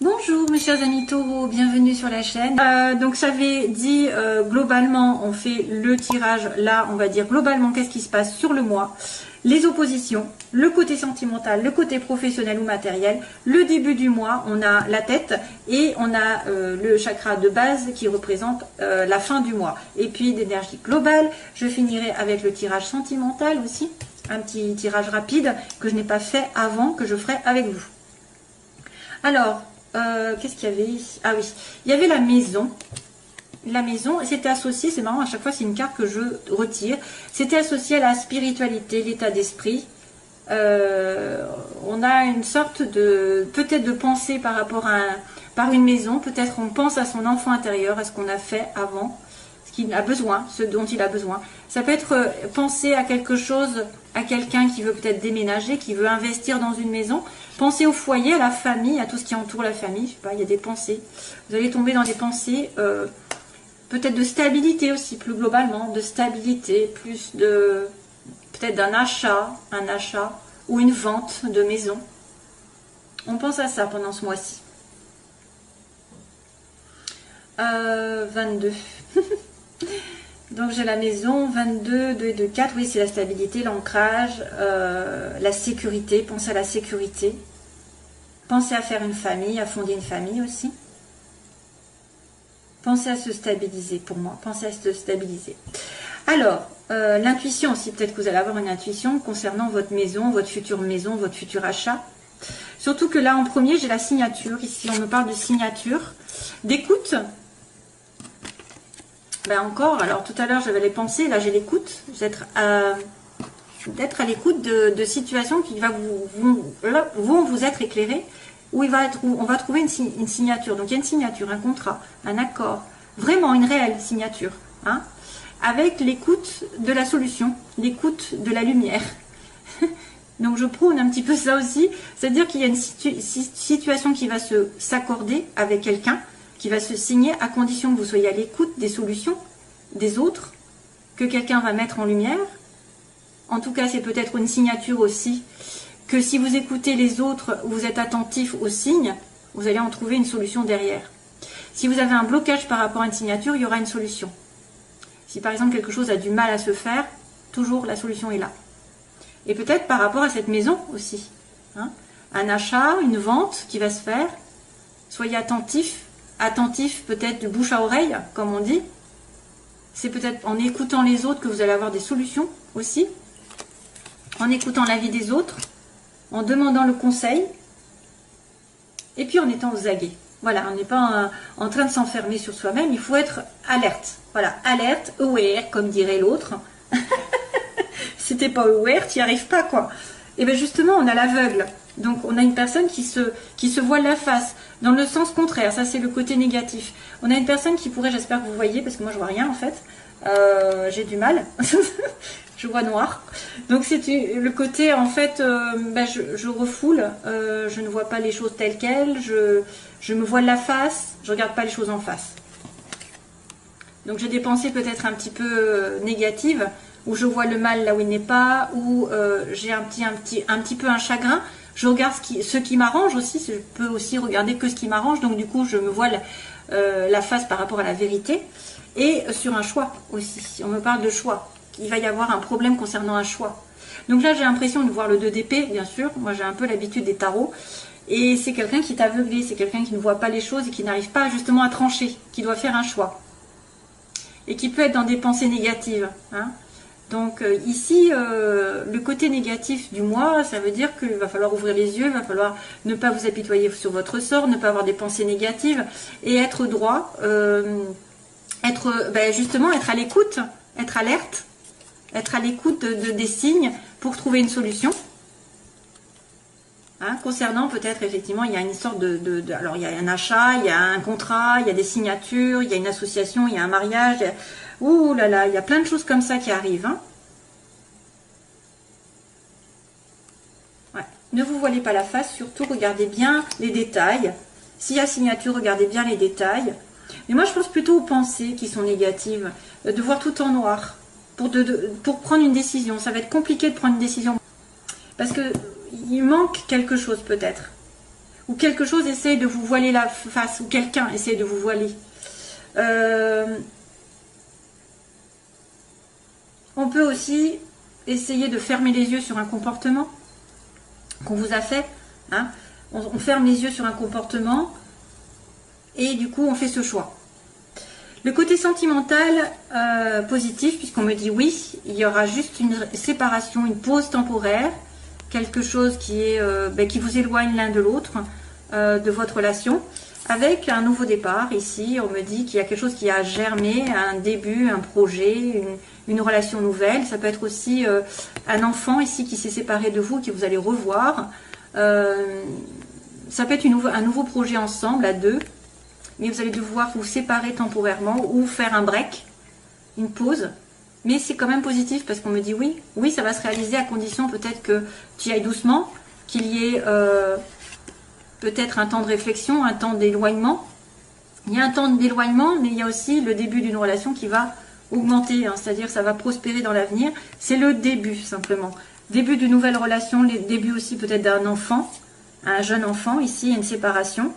Bonjour mes chers amis taureaux, bienvenue sur la chaîne. Donc j'avais dit globalement on fait le tirage, là on va dire globalement qu'est-ce qui se passe sur le mois, les oppositions, le côté sentimental, le côté professionnel ou matériel, le début du mois, on a la tête et on a le chakra de base qui représente la fin du mois. Et puis d'énergie globale, je finirai avec le tirage sentimental aussi, un petit tirage rapide que je n'ai pas fait avant, que je ferai avec vous. Alors, qu'est-ce qu'il y avait? Ah oui, il y avait la maison. La maison, c'était associé, c'est marrant, à chaque fois c'est une carte que je retire. C'était associé à la spiritualité, l'état d'esprit. On a une sorte de, peut-être de pensée par rapport à par une maison. Peut-être on pense à son enfant intérieur, à ce qu'on a fait avant, ce qu'il a besoin, ce dont il a besoin. Ça peut être penser à quelque chose, à quelqu'un qui veut peut-être déménager, qui veut investir dans une maison. Pensez au foyer, à la famille, à tout ce qui entoure la famille. Je sais pas, il y a des pensées. Vous allez tomber dans des pensées, peut-être de stabilité aussi, plus globalement, de stabilité, plus de, peut-être d'un achat, un achat ou une vente de maison. On pense à ça pendant ce mois-ci. 22. Donc j'ai la maison, 22, 2 et 2, 4, oui c'est la stabilité, l'ancrage, la sécurité, pensez à la sécurité. Pensez à faire une famille, à fonder une famille aussi. Pensez à se stabiliser pour moi, pensez à se stabiliser. Alors, l'intuition aussi, peut-être que vous allez avoir une intuition concernant votre maison, votre futur achat. Surtout que là en premier j'ai la signature, ici on me parle de signature, d'écoute. Ben encore, alors tout à l'heure j'avais les pensées, là j'ai l'écoute, d'être à l'écoute de situations qui vont vous être éclairées, où on va trouver une signature. Donc il y a une signature, un contrat, un accord, vraiment une réelle signature, hein, avec l'écoute de la solution, l'écoute de la lumière. Donc je prône un petit peu ça aussi, c'est-à-dire qu'il y a une situation qui va s'accorder avec quelqu'un, qui va se signer à condition que vous soyez à l'écoute des solutions des autres, que quelqu'un va mettre en lumière. En tout cas, c'est peut-être une signature aussi, que si vous écoutez les autres, vous êtes attentif aux signes, vous allez en trouver une solution derrière. Si vous avez un blocage par rapport à une signature, il y aura une solution. Si par exemple quelque chose a du mal à se faire, toujours la solution est là. Et peut-être par rapport à cette maison aussi, hein, un achat, une vente qui va se faire, soyez attentifs. Attentif peut-être de bouche à oreille, comme on dit. C'est peut-être en écoutant les autres que vous allez avoir des solutions aussi. En écoutant l'avis des autres, en demandant le conseil. Et puis en étant aux aguets. Voilà, on n'est pas en train de s'enfermer sur soi-même, il faut être alerte. Voilà, alerte, aware, comme dirait l'autre. Si t'es pas aware, tu n'y arrives pas, quoi. Et bien justement, on a l'aveugle. Donc on a une personne qui se voile la face, dans le sens contraire, ça c'est le côté négatif. On a une personne qui pourrait, j'espère que vous voyez, parce que moi je vois rien en fait, j'ai du mal, je vois noir. Donc c'est le côté en fait, je refoule, je ne vois pas les choses telles quelles, je me voile la face, je regarde pas les choses en face. Donc j'ai des pensées peut-être un petit peu négatives, où je vois le mal là où il n'est pas, où j'ai un petit peu un chagrin. Je regarde ce qui m'arrange aussi, je peux aussi regarder que ce qui m'arrange, donc du coup je me voile la face par rapport à la vérité. Et sur un choix aussi, on me parle de choix, il va y avoir un problème concernant un choix. Donc là j'ai l'impression de voir le 2 d'épée, bien sûr, moi j'ai un peu l'habitude des tarots, et c'est quelqu'un qui est aveuglé, c'est quelqu'un qui ne voit pas les choses et qui n'arrive pas justement à trancher, qui doit faire un choix. Et qui peut être dans des pensées négatives, hein. Donc ici, le côté négatif du mois, ça veut dire qu'il va falloir ouvrir les yeux, il va falloir ne pas vous apitoyer sur votre sort, ne pas avoir des pensées négatives et être droit, justement être à l'écoute, être alerte, être à l'écoute des signes pour trouver une solution. Hein, concernant peut-être effectivement, il y a une sorte alors il y a un achat, il y a un contrat, il y a des signatures, il y a une association, il y a un mariage. Ouh là là, il y a plein de choses comme ça qui arrivent. Hein. Ouais. Ne vous voilez pas la face, surtout regardez bien les détails. S'il y a signature, regardez bien les détails. Mais moi je pense plutôt aux pensées qui sont négatives, de voir tout en noir pour prendre une décision. Ça va être compliqué de prendre une décision parce que il manque quelque chose peut-être. ou quelque chose essaye de vous voiler la face, ou quelqu'un essaye de vous voiler. On peut aussi essayer de fermer les yeux sur un comportement qu'on vous a fait. Hein. On ferme les yeux sur un comportement et du coup on fait ce choix. Le côté sentimental positif, puisqu'on me dit oui, il y aura juste une séparation, une pause temporaire, quelque chose qui est qui vous éloigne l'un de l'autre, de votre relation, avec un nouveau départ. Ici, on me dit qu'il y a quelque chose qui a germé, un début, un projet, une relation nouvelle. Ça peut être aussi un enfant ici qui s'est séparé de vous, que vous allez revoir. Ça peut être un nouveau projet ensemble, à deux. Mais vous allez devoir vous séparer temporairement ou faire un break, une pause. Mais c'est quand même positif parce qu'on me dit oui. Oui, ça va se réaliser à condition peut-être que tu y ailles doucement, qu'il y ait peut-être un temps de réflexion, un temps d'éloignement. Il y a un temps d'éloignement, mais il y a aussi le début d'une relation qui va augmenter, hein, c'est-à-dire ça va prospérer dans l'avenir. C'est le début simplement. Début d'une nouvelle relation, les débuts aussi peut-être d'un enfant, un jeune enfant. Ici, il y a une séparation.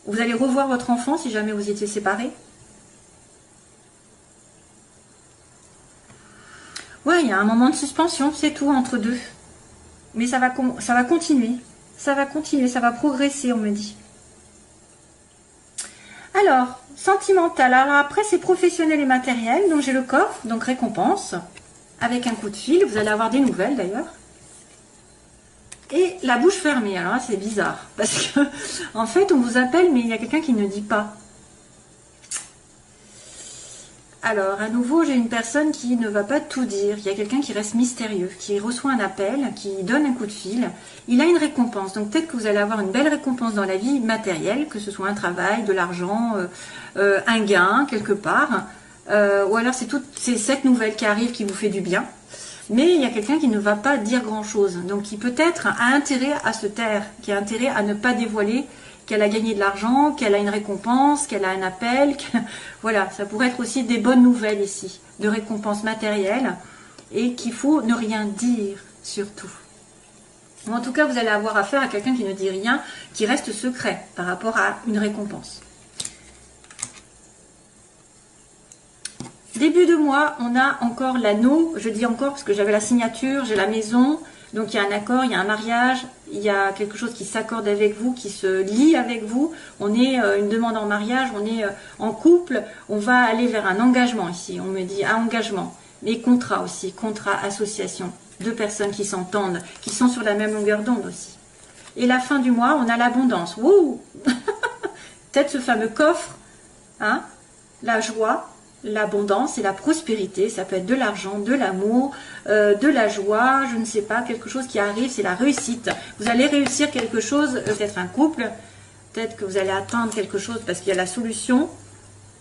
Vous allez revoir votre enfant si jamais vous étiez séparés. Ouais, il y a un moment de suspension, c'est tout entre deux. Mais ça va continuer. Ça va continuer, ça va progresser, on me dit. Alors, sentimental. Alors après, c'est professionnel et matériel. Donc j'ai le coffre, donc récompense. Avec un coup de fil, vous allez avoir des nouvelles d'ailleurs. Et la bouche fermée, alors là c'est bizarre, parce que en fait on vous appelle mais il y a quelqu'un qui ne dit pas. Alors à nouveau j'ai une personne qui ne va pas tout dire, il y a quelqu'un qui reste mystérieux, qui reçoit un appel, qui donne un coup de fil, il a une récompense, donc peut-être que vous allez avoir une belle récompense dans la vie matérielle, que ce soit un travail, de l'argent, un gain quelque part, ou alors c'est cette nouvelle qui arrive qui vous fait du bien. Mais il y a quelqu'un qui ne va pas dire grand-chose, donc qui peut-être a intérêt à se taire, qui a intérêt à ne pas dévoiler qu'elle a gagné de l'argent, qu'elle a une récompense, qu'elle a un appel. Voilà, ça pourrait être aussi des bonnes nouvelles ici, de récompenses matérielles, et qu'il faut ne rien dire surtout. En tout cas, vous allez avoir affaire à quelqu'un qui ne dit rien, qui reste secret par rapport à une récompense. Début de mois, on a encore l'anneau, je dis encore parce que j'avais la signature, j'ai la maison, donc il y a un accord, il y a un mariage, il y a quelque chose qui s'accorde avec vous, qui se lie avec vous, on est une demande en mariage, on est en couple, on va aller vers un engagement ici, on me dit un engagement, mais contrat aussi, contrat, association, deux personnes qui s'entendent, qui sont sur la même longueur d'onde aussi. Et la fin du mois, on a l'abondance, wouh. Peut-être ce fameux coffre, hein, la joie, l'abondance et la prospérité, ça peut être de l'argent, de l'amour, de la joie, je ne sais pas, quelque chose qui arrive, c'est la réussite. Vous allez réussir quelque chose, peut-être un couple, peut-être que vous allez atteindre quelque chose parce qu'il y a la solution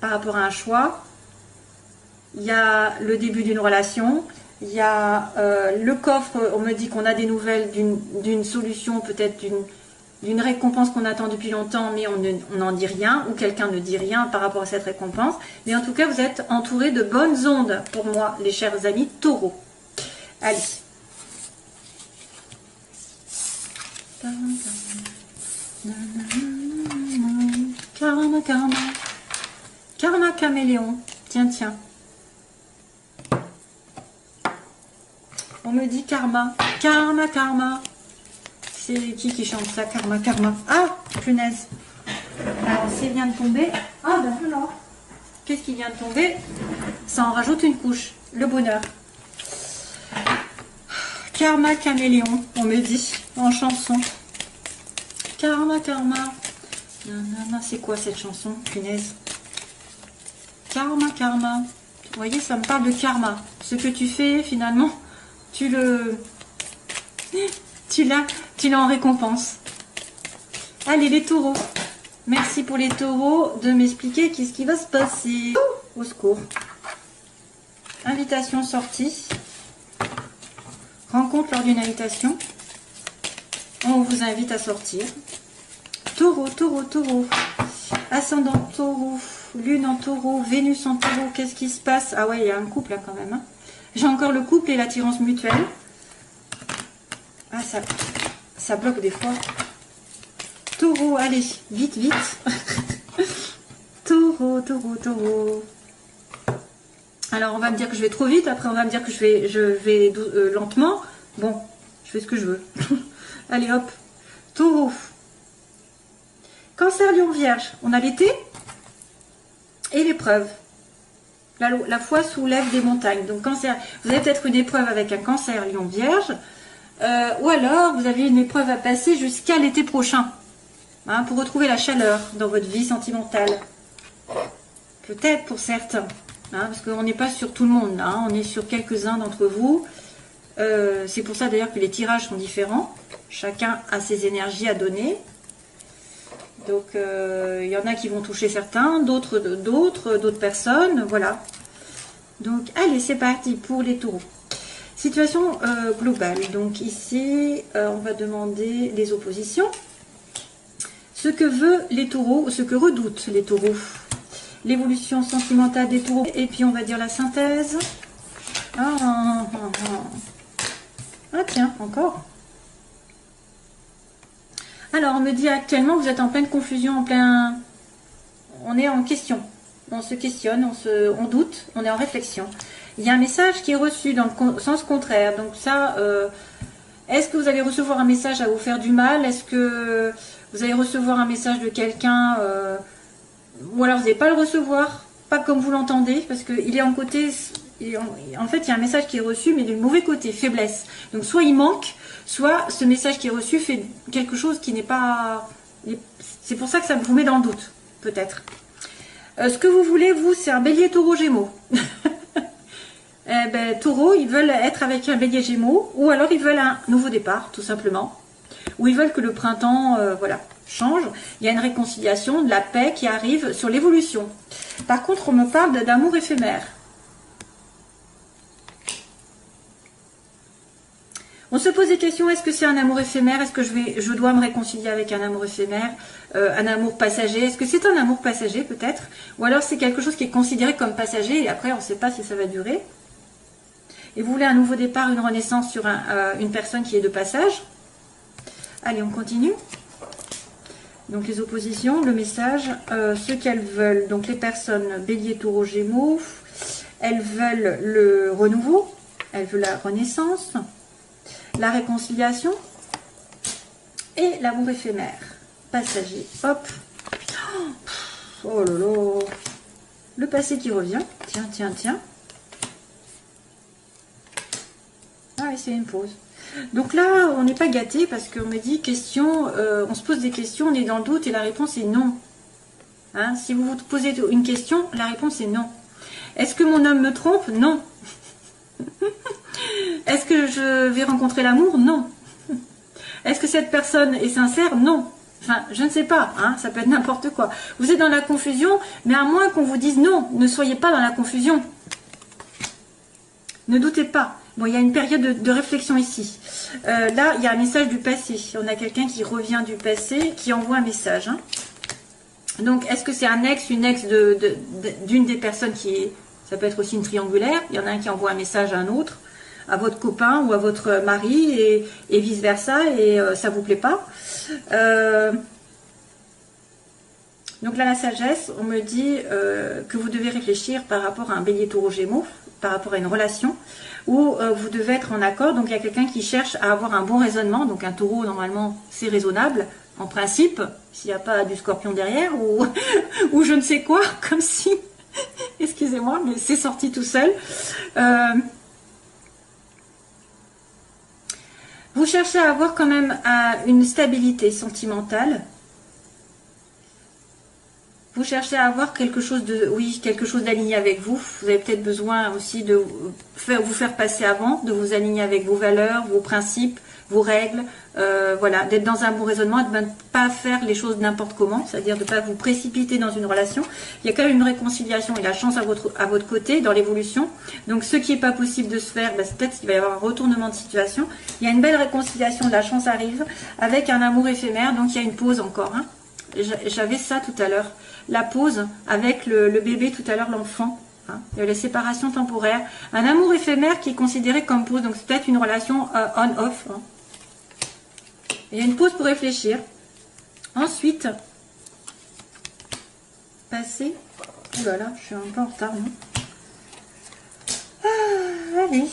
par rapport à un choix, il y a le début d'une relation, il y a le coffre, on me dit qu'on a des nouvelles d'une solution, peut-être d'une récompense qu'on attend depuis longtemps, mais on n'en dit rien, ou quelqu'un ne dit rien par rapport à cette récompense. Mais en tout cas, vous êtes entouré de bonnes ondes pour moi, les chers amis taureaux. Allez. Karma, karma. Karma caméléon. Tiens, tiens. On me dit karma. Karma, karma. C'est qui chante ça? Karma, karma. Ah, punaise. Alors, c'est vient de tomber. Ah, ben voilà. Qu'est-ce qui vient de tomber? Ça en rajoute une couche. Le bonheur. Karma caméléon, on me dit, en chanson. Karma, karma. Nanana, c'est quoi cette chanson? Punaise. Karma, karma. Vous voyez, ça me parle de karma. Ce que tu fais, finalement, tu l'as en récompense. Allez les taureaux, merci pour les taureaux de m'expliquer qu'est-ce qui va se passer. Au secours. Invitation sortie. Rencontre lors d'une invitation. On vous invite à sortir. Taureau, taureau, taureau. Ascendant taureau. Lune en taureau. Vénus en taureau. Qu'est-ce qui se passe? Ah ouais, il y a un couple là quand même. Hein. J'ai encore le couple et l'attirance mutuelle. Ah, ça bloque des fois. Taureau, allez, vite, vite. Taureau, taureau, taureau. Alors, on va me dire que je vais trop vite. Après, on va me dire que je vais lentement. Bon, je fais ce que je veux. Allez, hop. Taureau. Cancer, Lion, Vierge. On a l'été et l'épreuve. La foi soulève des montagnes. Donc, cancer, vous avez peut-être une épreuve avec un cancer, Lion, Vierge. Ou alors, vous avez une épreuve à passer jusqu'à l'été prochain. Hein, pour retrouver la chaleur dans votre vie sentimentale. Peut-être pour certains. Hein, parce qu'on n'est pas sur tout le monde. Là, hein, on est sur quelques-uns d'entre vous. C'est pour ça d'ailleurs que les tirages sont différents. Chacun a ses énergies à donner. Donc, il y en a qui vont toucher certains, d'autres personnes. Voilà. Donc, allez, c'est parti pour les taureaux. Situation globale. Donc, ici, on va demander les oppositions. Ce que veulent les taureaux, ce que redoutent les taureaux. L'évolution sentimentale des taureaux. Et puis, on va dire la synthèse. Ah tiens, encore. Alors, on me dit actuellement, vous êtes en pleine confusion, on est en question. On se questionne, on doute, on est en réflexion. Il y a un message qui est reçu dans le sens contraire. Donc ça, est-ce que vous allez recevoir un message à vous faire du mal? Est-ce que vous allez recevoir un message de quelqu'un ou alors vous n'allez pas le recevoir, pas comme vous l'entendez, parce qu'il est en côté... En fait, il y a un message qui est reçu, mais du mauvais côté, faiblesse. Donc, soit il manque, soit ce message qui est reçu fait quelque chose qui n'est pas... C'est pour ça que ça vous met dans le doute, peut-être. Ce que vous voulez, vous, c'est un bélier taureau gémeaux. Taureau, ils veulent être avec un bélier gémeaux, ou alors ils veulent un nouveau départ, tout simplement. Ou ils veulent que le printemps, voilà, change. Il y a une réconciliation, de la paix qui arrive sur l'évolution. Par contre, on me parle d'amour éphémère. On se pose des questions, est-ce que c'est un amour éphémère? Est-ce que je dois me réconcilier avec un amour éphémère? Un amour passager? Est-ce que c'est un amour passager peut-être? Ou alors c'est quelque chose qui est considéré comme passager et après on ne sait pas si ça va durer? Et vous voulez un nouveau départ, une renaissance sur une personne qui est de passage? Allez, on continue. Donc les oppositions, le message, ce qu'elles veulent. Donc les personnes bélier, taureau, gémeaux, elles veulent le renouveau, elles veulent la renaissance, la réconciliation et l'amour éphémère, passager. Hop. Oh là là. Le passé qui revient. Tiens, tiens, tiens. Ah, et c'est une pause. Donc là, on n'est pas gâté parce qu'on me dit question, on se pose des questions, on est dans le doute et la réponse est non. Hein, si vous vous posez une question, la réponse est non. Est-ce que mon homme me trompe? Non. Est-ce que je vais rencontrer l'amour? Non. Est-ce que cette personne est sincère? Non. Enfin, je ne sais pas, hein, ça peut être n'importe quoi. Vous êtes dans la confusion, mais à moins qu'on vous dise non, ne soyez pas dans la confusion. Ne doutez pas. Bon, il y a une période de réflexion ici. Là, il y a un message du passé. On a quelqu'un qui revient du passé, qui envoie un message. Hein. Donc, est-ce que c'est un ex, une ex d'une des personnes qui est... Ça peut être aussi une triangulaire. Il y en a un qui envoie un message à un autre, à votre copain ou à votre mari, et vice-versa, et ça vous plaît pas. Donc là, la sagesse, on me dit que vous devez réfléchir par rapport à un bélier taureau gémeaux, par rapport à une relation, où vous devez être en accord. Donc il y a quelqu'un qui cherche à avoir un bon raisonnement. Donc un taureau, normalement, c'est raisonnable, en principe, s'il n'y a pas du scorpion derrière, ou je ne sais quoi, comme si... Excusez-moi, mais c'est sorti tout seul. Vous cherchez à avoir quand même une stabilité sentimentale. Vous cherchez à avoir quelque chose quelque chose d'aligné avec vous. Vous avez peut-être besoin aussi de vous faire passer avant, de vous aligner avec vos valeurs, vos principes, vos règles, voilà, d'être dans un bon raisonnement, de ne pas faire les choses n'importe comment, c'est-à-dire de ne pas vous précipiter dans une relation. Il y a quand même une réconciliation et la chance à votre côté dans l'évolution. Donc ce qui n'est pas possible de se faire, c'est peut-être qu'il va y avoir un retournement de situation. Il y a une belle réconciliation, la chance arrive, avec un amour éphémère, donc il y a une pause encore. Hein. J'avais ça tout à l'heure, la pause avec le bébé tout à l'heure, l'enfant. Hein, les séparations temporaires, un amour éphémère qui est considéré comme pause, donc c'est peut-être une relation on-off. Hein. Il y a une pause pour réfléchir. Ensuite, passer. Oh là là, je suis un peu en retard, non? Allez.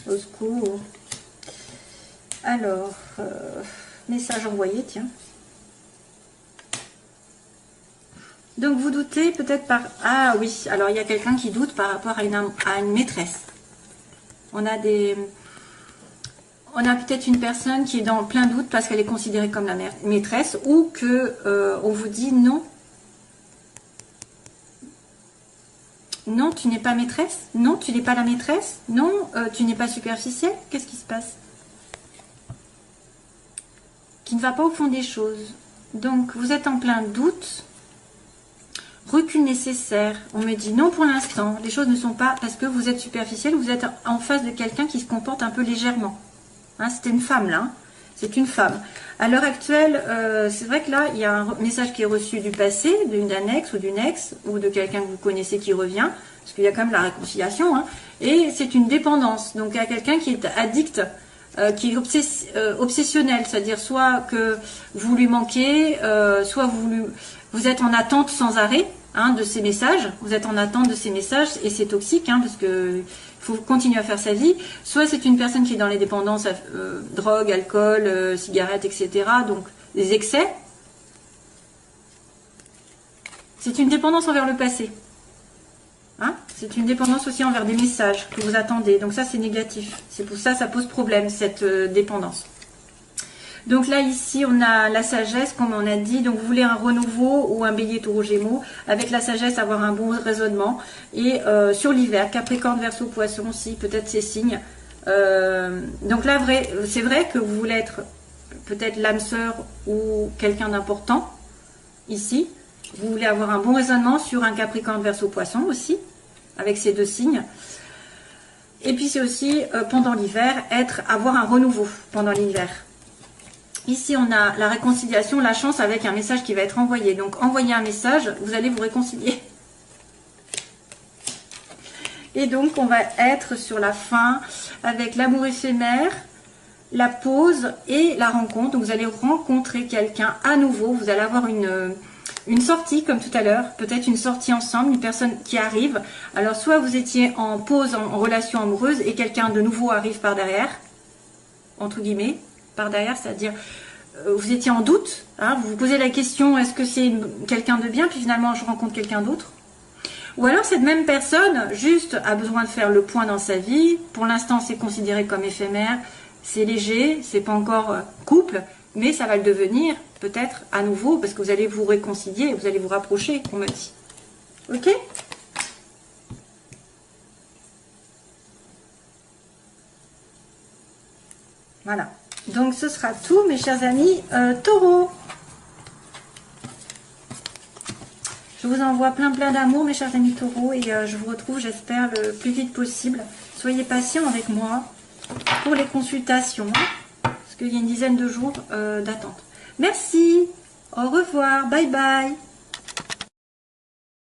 Au secours. Alors, message envoyé, tiens. Donc vous doutez peut-être par... Ah oui, alors il y a quelqu'un qui doute par rapport à une maîtresse. On a peut-être une personne qui est dans plein doute parce qu'elle est considérée comme la maîtresse, ou que on vous dit non. Non, tu n'es pas maîtresse. Non, tu n'es pas la maîtresse. Non, tu n'es pas superficielle. Qu'est-ce qui se passe? Qui ne va pas au fond des choses. Donc vous êtes en plein doute. Recul nécessaire. On me dit non pour l'instant. Les choses ne sont pas parce que vous êtes superficielle. Vous êtes en face de quelqu'un qui se comporte un peu légèrement. Hein, c'était une femme là. Hein. C'est une femme. À l'heure actuelle, c'est vrai que là, il y a un message qui est reçu du passé, d'un ex ou d'une ex, ou de quelqu'un que vous connaissez qui revient, parce qu'il y a quand même la réconciliation. Hein, et c'est une dépendance. Donc il y a quelqu'un qui est addict, qui est obsessionnel, c'est-à-dire soit que vous lui manquez, soit vous êtes en attente sans arrêt. Hein, de ces messages, vous êtes en attente de ces messages et c'est toxique hein, parce que faut continuer à faire sa vie. Soit c'est une personne qui est dans les dépendances, drogue, alcool, cigarettes, etc. Donc des excès. C'est une dépendance envers le passé. Hein, c'est une dépendance aussi envers des messages que vous attendez. Donc ça c'est négatif. C'est pour ça que ça pose problème cette dépendance. Donc là, ici, on a la sagesse, comme on a dit. Donc, vous voulez un renouveau ou un bélier taureau gémeaux. Avec la sagesse, avoir un bon raisonnement. Et sur l'hiver, Capricorne, Verseau, Poisson aussi, peut-être ces signes. Donc là, c'est vrai que vous voulez être peut-être l'âme sœur ou quelqu'un d'important. Ici, vous voulez avoir un bon raisonnement sur un Capricorne, Verseau, Poisson aussi. Avec ces deux signes. Et puis, c'est aussi, pendant l'hiver, avoir un renouveau pendant l'hiver. Ici, on a la réconciliation, la chance avec un message qui va être envoyé. Donc, envoyez un message, vous allez vous réconcilier. Et donc, on va être sur la fin avec l'amour éphémère, la pause et la rencontre. Donc, vous allez rencontrer quelqu'un à nouveau. Vous allez avoir une sortie, comme tout à l'heure. Peut-être une sortie ensemble, une personne qui arrive. Alors, soit vous étiez en pause, en relation amoureuse, et quelqu'un de nouveau arrive par derrière, entre guillemets. Par derrière, c'est-à-dire vous étiez en doute, hein, vous vous posez la question, est-ce que c'est quelqu'un de bien, puis finalement je rencontre quelqu'un d'autre. Ou alors cette même personne juste a besoin de faire le point dans sa vie, pour l'instant c'est considéré comme éphémère, c'est léger, c'est pas encore couple, mais ça va le devenir peut-être à nouveau, parce que vous allez vous réconcilier, vous allez vous rapprocher, on me dit. Ok ? Voilà. Donc, ce sera tout, mes chers amis taureaux. Je vous envoie plein d'amour, mes chers amis taureaux. Et je vous retrouve, j'espère, le plus vite possible. Soyez patients avec moi pour les consultations. Parce qu'il y a une dizaine de jours d'attente. Merci. Au revoir. Bye bye.